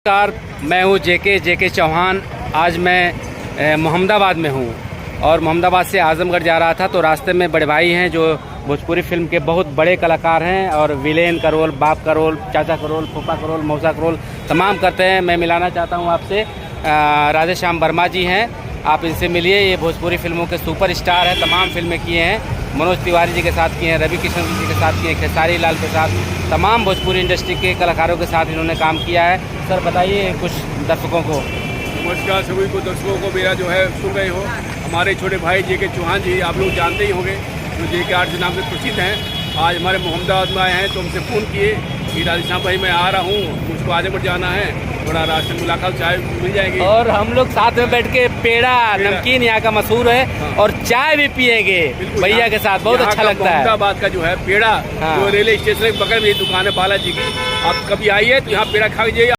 नमस्कार, मैं हूँ जेके चौहान। आज मैं मोहम्मदाबाद में हूँ और मोहम्मदाबाद से आजमगढ़ जा रहा था तो रास्ते में बड़े भाई हैं जो भोजपुरी फिल्म के बहुत बड़े कलाकार हैं और विलेन का रोल, बाप का रोल, चाचा का रोल, फूफा का रोल, मौसा का रोल तमाम करते हैं। मैं मिलाना चाहता हूँ आपसे, राधेश्याम वर्मा जी हैं, आप इनसे मिलिए। ये भोजपुरी फिल्मों के सुपर स्टार हैं, तमाम फिल्में किए हैं, मनोज तिवारी जी के साथ किए हैं, रवि किशन जी के साथ किए हैं, खेसारी लाल के साथ, तमाम भोजपुरी इंडस्ट्री के कलाकारों के साथ इन्होंने काम किया है। सर बताइए कुछ दर्शकों को। नमस्कार सभी को, दर्शकों को मेरा जो है सुन रहे हो, हमारे छोटे भाई जेके चौहान जी आप लोग जानते ही होंगे, जो जेके आर्ट के नाम से प्रसिद्ध हैं। आज हमारे मोहम्मदाबाद में आए हैं तो हमसे फ़ोन किए कि राधेश्याम भाई मैं आ रहा हूँ, मुझको आजमगढ़ जाना है, थोड़ा रास्ते में मुलाकात चाय मिल जाएगी। और हम लोग साथ में बैठ के पेड़ा नमकीन यहाँ का मशहूर है, हाँ। और चाय भी पियेंगे भैया के साथ, बहुत अच्छा लगता है। मोहम्मदाबाद का जो है पेड़ा, हाँ। जो रेलवे स्टेशन के बगल में ये दुकान है बालाजी की, आप कभी आइए तो यहाँ पेड़ा खा लीजिए।